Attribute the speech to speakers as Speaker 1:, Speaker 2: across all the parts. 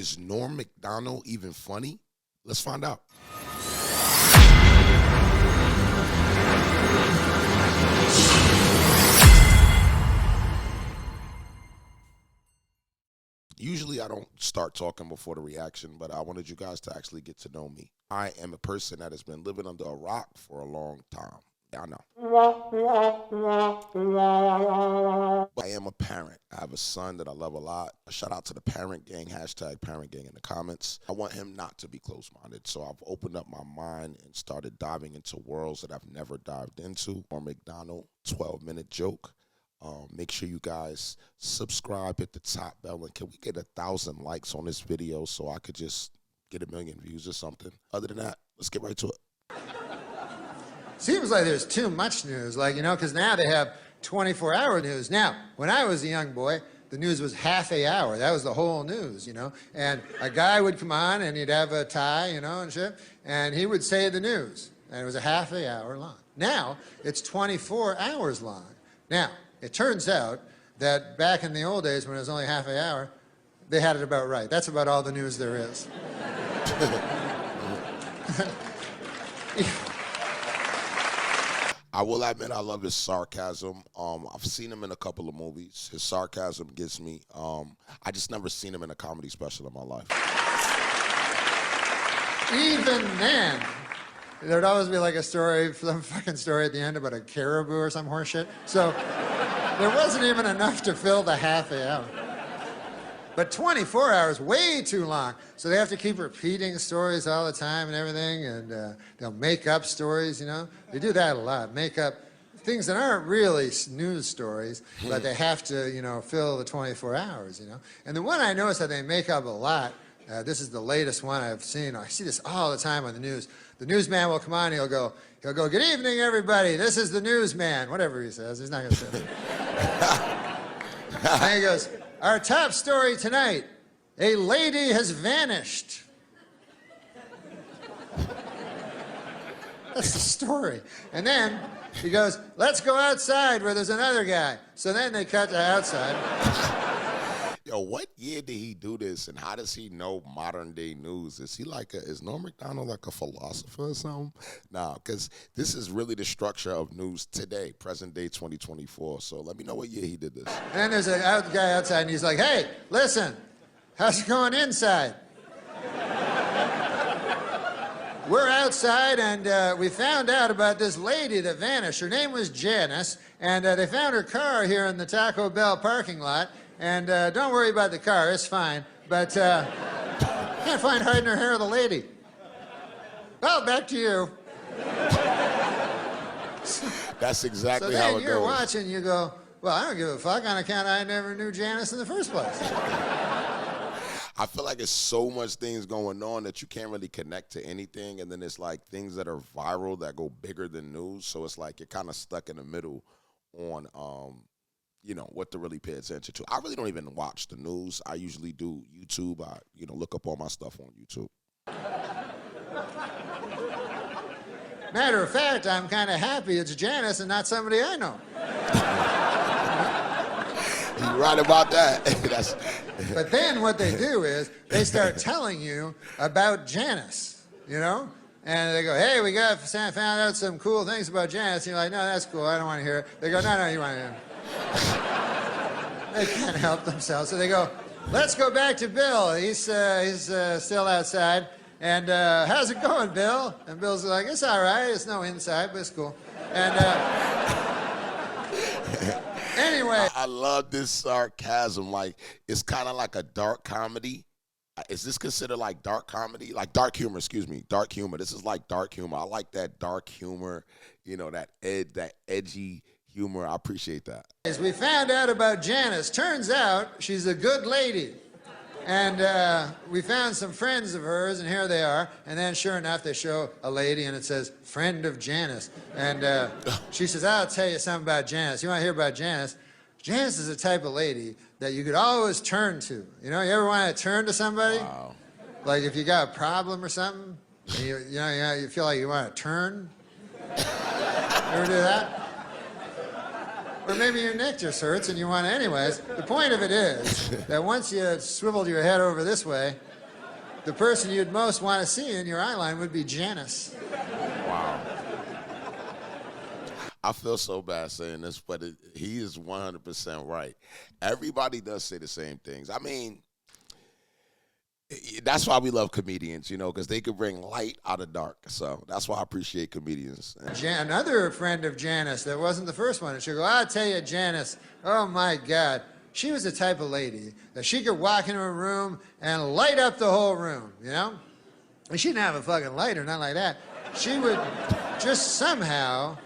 Speaker 1: Is Norm Macdonald even funny? Let's find out. Usually I don't start talking before the reaction, but I wanted you guys to actually get to know me. I am a person that has been living under a rock for a long time. Yeah, I know. But I am a parent. I have a son that I love a lot. A shout out to the parent gang, hashtag parent gang in the comments. I want him not to be closed-minded, so I've opened up my mind and started diving into worlds that I've never dived into. Or McDonald, 12-minute joke. Make sure you guys subscribe, hit the top bell, and can we get 1,000 likes on this video so I could just get 1 million views or something? Other than that, let's get right to it.
Speaker 2: Seems like there's too much news, because now they have 24-hour news. Now, when I was a young boy, the news was half a hour. That was the whole news, And a guy would come on, and he'd have a tie, and shit, and he would say the news, and it was a half a hour long. Now, it's 24 hours long. Now, it turns out that back in the old days when it was only half an hour, they had it about right. That's about all the news there is.
Speaker 1: I will admit I love his sarcasm. I've seen him in a couple of movies. His sarcasm gets me. I just never seen him in a comedy special in my life.
Speaker 2: Even then, there'd always be like a story, some fucking story at the end about a caribou or some horse shit. So there wasn't even enough to fill the half an hour. But 24 hours, way too long. So they have to keep repeating stories all the time and everything, and they'll make up stories, They do that a lot, make up things that aren't really news stories, but they have to, fill the 24 hours, And the one I noticed that they make up a lot, this is the latest one I've seen. I see this all the time on the news. The newsman will come on, he'll go, good evening, everybody. This is the newsman. Whatever he says, he's not going to say that. And he goes, our top story tonight, a lady has vanished. That's the story. And then he goes, let's go outside where there's another guy. So then they cut to outside.
Speaker 1: Yo, what year did he do this, and how does he know modern day news? Is he is Norm Macdonald like a philosopher or something? Nah, because this is really the structure of news today, present day 2024. So let me know what year he did this.
Speaker 2: And then there's a guy outside, and he's like, hey, listen, how's it going inside? We're outside, and we found out about this lady that vanished. Her name was Janice, and they found her car here in the Taco Bell parking lot. And don't worry about the car, it's fine. But can't find hiding her hair of the lady. Well, back to you.
Speaker 1: That's exactly
Speaker 2: how it goes. So then you're watching, you go, well, I don't give a fuck on account I never knew Janice in the first place.
Speaker 1: I feel like there's so much things going on that you can't really connect to anything. And then it's like things that are viral that go bigger than news. So it's like you're kind of stuck in the middle on what to really pay attention to. I really don't even watch the news. I usually do YouTube. I, look up all my stuff on YouTube.
Speaker 2: Matter of fact, I'm kind of happy it's Janice and not somebody I know.
Speaker 1: You're right about that.
Speaker 2: But then what they do is they start telling you about Janice, And they go, hey, we found out some cool things about Janice. And you're like, no, that's cool. I don't want to hear it. They go, no, you want to hear it. They can't help themselves. So they go, let's go back to Bill. He's still outside. And how's it going, Bill? And Bill's like, it's all right. It's no inside, but it's cool. And anyway.
Speaker 1: I love this sarcasm. Like, it's kind of like a dark comedy. Is this considered like dark comedy? Like dark humor, excuse me. Dark humor. This is like dark humor. I like that dark humor, that edgy humor. I appreciate that.
Speaker 2: As we found out about Janice, turns out she's a good lady. And we found some friends of hers, and here they are. And then sure enough, they show a lady, and it says, friend of Janice. And she says, I'll tell you something about Janice. You want to hear about Janice? Janice is the type of lady that you could always turn to. You ever want to turn to somebody?
Speaker 1: Wow.
Speaker 2: Like if you got a problem or something, and you feel like you want to turn? You ever do that? Or maybe your neck just hurts and you want to anyways. The point of it is that once you swiveled your head over this way, the person you'd most want to see in your eye line would be Janice.
Speaker 1: Wow. I feel so bad saying this, but he is 100% right. Everybody does say the same things. I mean, that's why we love comedians, you know, because they can bring light out of dark. So that's why I appreciate comedians.
Speaker 2: Another friend of Janice that wasn't the first one, and she'll go, I'll tell you, Janice, oh my God, she was the type of lady that she could walk into a room and light up the whole room, you know? And she didn't have a fucking lighter, not like that. She would just somehow,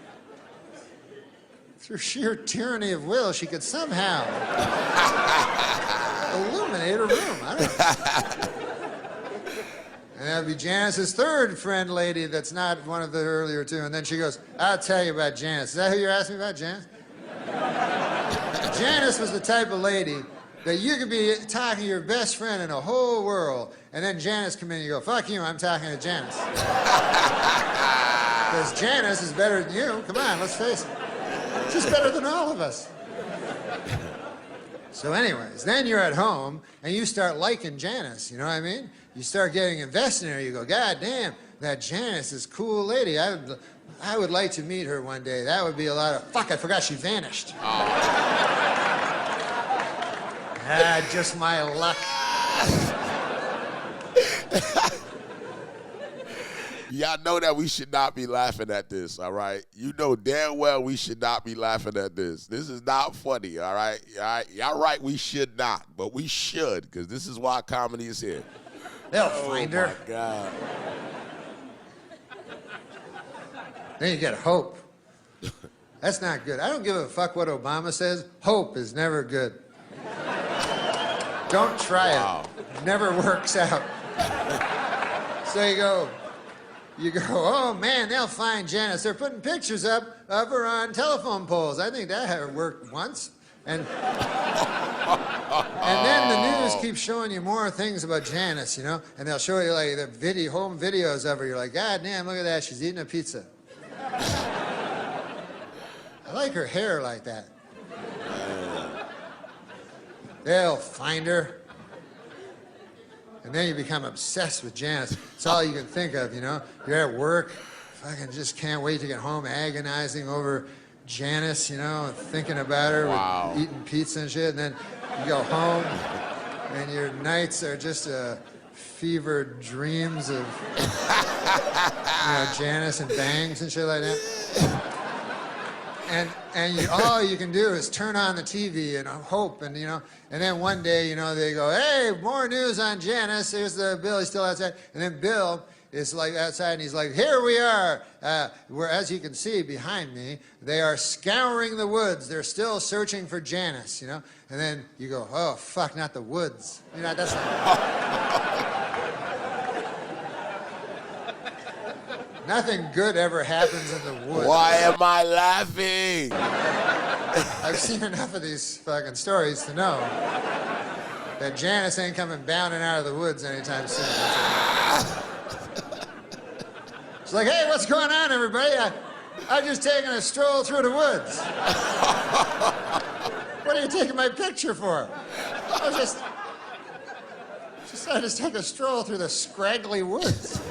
Speaker 2: through sheer tyranny of will, she could somehow illuminate a room. I don't know. And that would be Janice's third friend lady that's not one of the earlier two. And then she goes, I'll tell you about Janice. Is that who you're asking about, Janice? Janice was the type of lady that you could be talking to your best friend in the whole world, and then Janice come in and you go, fuck you, I'm talking to Janice. Because Janice is better than you. Come on, let's face it. She's better than all of us. So anyways, then you're at home and you start liking Janice, you know what I mean? You start getting invested in her. You go, God damn, that Janice is a cool lady. I would like to meet her one day. That would be a lot of, fuck, I forgot she vanished. Just my luck.
Speaker 1: Y'all know that we should not be laughing at this, all right? You know damn well we should not be laughing at this. This is not funny, all right? Y'all right, we should not, but we should, because this is why comedy is here.
Speaker 2: They'll find her.
Speaker 1: Oh, my God.
Speaker 2: Then you get hope. That's not good. I don't give a fuck what Obama says. Hope is never good. Don't try it. It never works out. So you go, oh man, they'll find Janice. They're putting pictures up of her on telephone poles. I think that had worked once. And then the news keeps showing you more things about Janice, you know? And they'll show you like the home videos of her. You're like, God damn, look at that. She's eating a pizza. I like her hair like that. They'll find her. And then you become obsessed with Janice. It's all you can think of, you know? You're at work, fucking just can't wait to get home, agonizing over Janice, you know, and thinking about her, with eating pizza and shit. And then you go home, and your nights are just fevered dreams of, you know, Janice and bangs and shit like that. And all you can do is turn on the TV and hope, and you know, and then one day, you know, they go, hey, more news on Janice. Here's the Bill. He's still outside, and then Bill is like outside, and he's like, here we are. Where, as you can see behind me, they are scouring the woods. They're still searching for Janice, you know. And then you go, oh fuck, not the woods. You know, that's not. Nothing good ever happens in the woods.
Speaker 1: Why am I laughing?
Speaker 2: I've seen enough of these fucking stories to know that Janice ain't coming bounding out of the woods anytime soon. It's like, hey, what's going on, everybody? I'm just taking a stroll through the woods. What are you taking my picture for? I just take a stroll through the scraggly woods.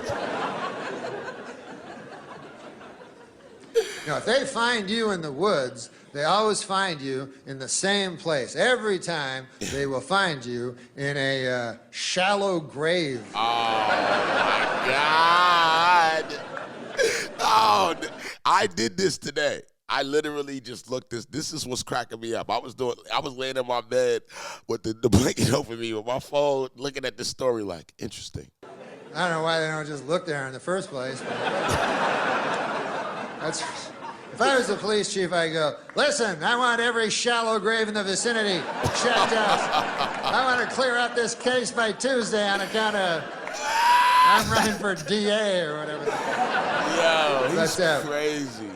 Speaker 2: You know, if they find you in the woods, they always find you in the same place. Every time, they will find you in a shallow grave.
Speaker 1: Oh, my God. Oh, I did this today. I literally just looked this is what's cracking me up. I was laying in my bed with the blanket over me with my phone, looking at this story like, interesting.
Speaker 2: I don't know why they don't just look there in the first place. If I was the police chief, I'd go, listen, I want every shallow grave in the vicinity checked out. I want to clear up this case by Tuesday on account of I'm running for DA or whatever.
Speaker 1: Yo, he's crazy.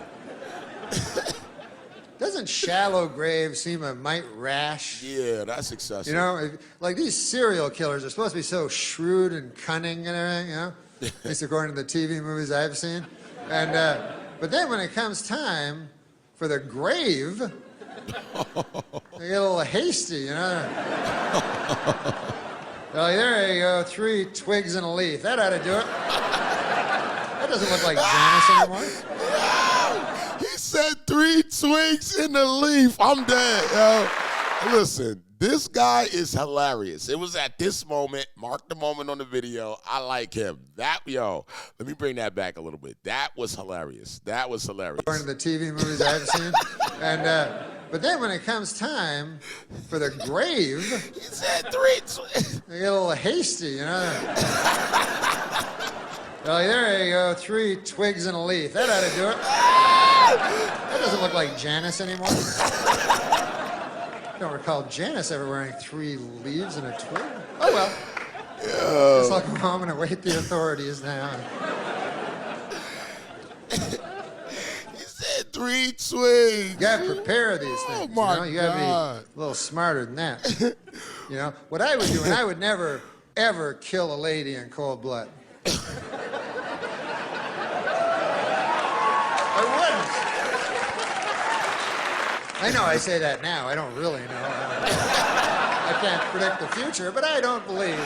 Speaker 2: Doesn't shallow grave seem a mite rash?
Speaker 1: Yeah, that's excessive.
Speaker 2: You know, like these serial killers are supposed to be so shrewd and cunning and everything, you know? At least according to the TV movies I've seen. And, but then when it comes time for the grave, they get a little hasty, you know? Oh, there you go. 3 twigs and a leaf. That ought to do it. That doesn't look like Janice anymore.
Speaker 1: He said 3 twigs in the leaf. I'm dead, yo. Listen, this guy is hilarious. It was at this moment, mark the moment on the video. I like him. Let me bring that back a little bit. That was hilarious. That was hilarious.
Speaker 2: One of the TV movies I've seen. And, but then when it comes time for the grave,
Speaker 1: He said 3 twigs.
Speaker 2: they get a little hasty, you know. Oh, there you go. 3 twigs and a leaf. That ought to do it. That doesn't look like Janice anymore. I don't recall Janice ever wearing 3 leaves and a twig. Oh, well. Guess I'll go home and await the authorities now.
Speaker 1: He said 3 twigs.
Speaker 2: You gotta prepare these things.
Speaker 1: Oh, my
Speaker 2: you know? You gotta
Speaker 1: God.
Speaker 2: be a little smarter than that. You know, what I would do, and I would never, ever kill a lady in cold blood. I wouldn't. I know I say that now. I don't really know. I can't predict the future, but I don't believe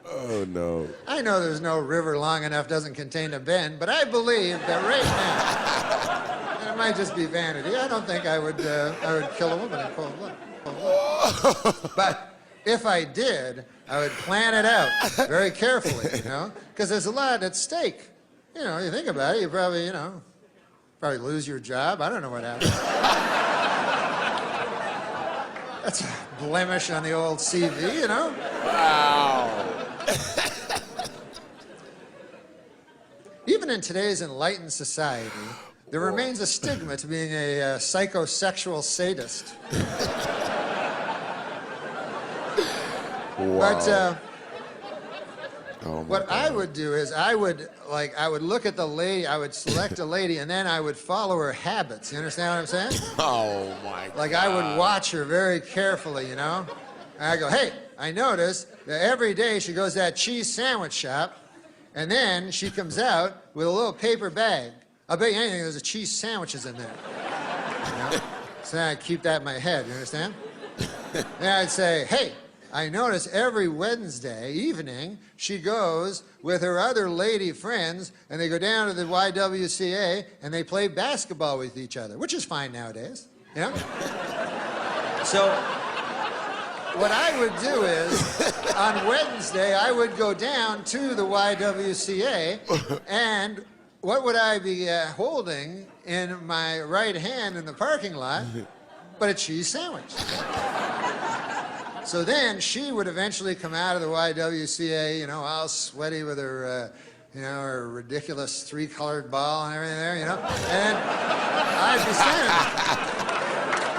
Speaker 1: Oh, no.
Speaker 2: I know there's no river long enough doesn't contain a bend, but I believe that right now, and it might just be vanity, I don't think I would kill a woman in cold blood. But if I did, I would plan it out very carefully, you know, because there's a lot at stake. You know, you think about it, you probably, probably lose your job. I don't know what happens. That's a blemish on the old CV, you know?
Speaker 1: Wow.
Speaker 2: Even in today's enlightened society, there remains a stigma to being a psychosexual sadist.
Speaker 1: Wow.
Speaker 2: But
Speaker 1: Oh, my
Speaker 2: what
Speaker 1: God.
Speaker 2: I would do is I would look at the lady, I would select a lady, and then I would follow her habits. You understand what I'm saying?
Speaker 1: Oh, my God.
Speaker 2: Like I would watch her very carefully, you know? And I go, hey, I notice that every day she goes to that cheese sandwich shop, and then she comes out with a little paper bag. I'll bet you anything there's a cheese sandwiches in there. You know? So then I'd keep that in my head, you understand? Then I'd say, hey, I notice every Wednesday evening she goes with her other lady friends and they go down to the YWCA and they play basketball with each other, which is fine nowadays, you know? So what I would do is on Wednesday I would go down to the YWCA and what would I be holding in my right hand in the parking lot but a cheese sandwich. So then she would eventually come out of the YWCA, you know, all sweaty with her, her ridiculous 3-colored ball and everything there, you know. And I'd be standing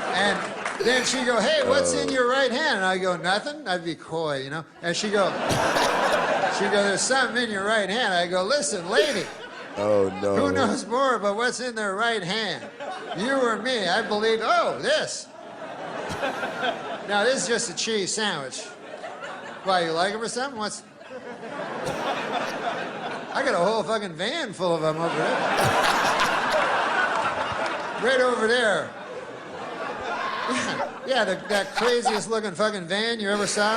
Speaker 2: there. And then she'd go, hey, what's in your right hand? And I'd go, nothing. I'd be coy, you know. And she'd go, there's something in your right hand. I'd go, listen, lady.
Speaker 1: Oh, no.
Speaker 2: Who knows more about what's in their right hand? You or me? I believe, this. Now, this is just a cheese sandwich. Why, you like them or something? I got a whole fucking van full of them over there. Right over there. Yeah, that craziest looking fucking van you ever saw?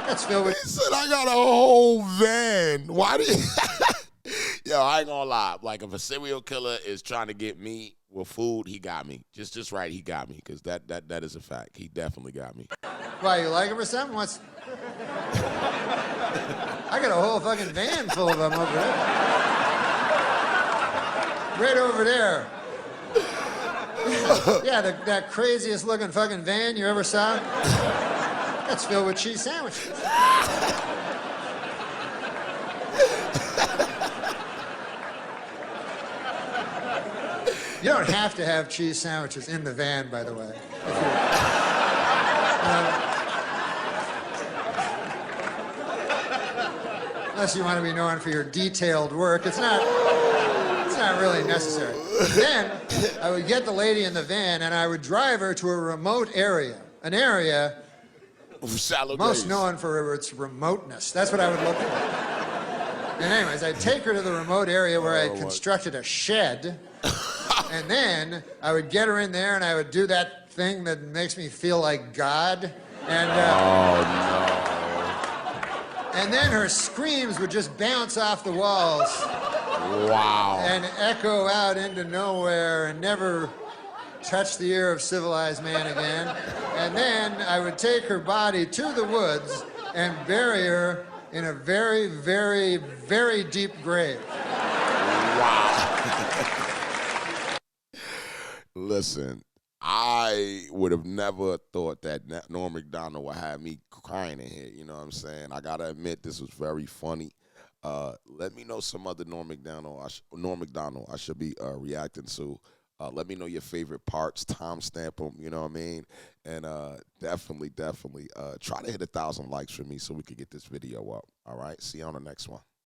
Speaker 2: That's filled with...
Speaker 1: He said, I got a whole van. Why do you... Yo, I ain't gonna lie. Like, if a serial killer is trying to get me with food, he got me. Just right, he got me. Because that is a fact. He definitely got me.
Speaker 2: Why, you like him or something? I got a whole fucking van full of them over there. Right over there. Yeah, that craziest looking fucking van you ever saw? That's filled with cheese sandwiches. You don't have to have cheese sandwiches in the van, by the way. Unless you want to be known for your detailed work, it's not really necessary. Then I would get the lady in the van and I would drive her to a remote area, an area
Speaker 1: Shallow
Speaker 2: most
Speaker 1: days.
Speaker 2: known for its remoteness. That's what I would look for. And anyways, I'd take her to the remote area where I'd constructed a shed. And then I would get her in there and I would do that thing that makes me feel like God. And, and then her screams would just bounce off the walls.
Speaker 1: Wow.
Speaker 2: And echo out into nowhere and never touch the ear of civilized man again. And then I would take her body to the woods and bury her in a very, very, very deep grave.
Speaker 1: Wow. Listen, I would have never thought that Norm Macdonald would have me crying in here. You know what I'm saying? I gotta admit, this was very funny. Let me know some other Norm Macdonald I should be reacting to. Let me know your favorite parts, timestamp them, you know what I mean? And definitely try to hit 1,000 likes for me so we can get this video up. All right, see you on the next one.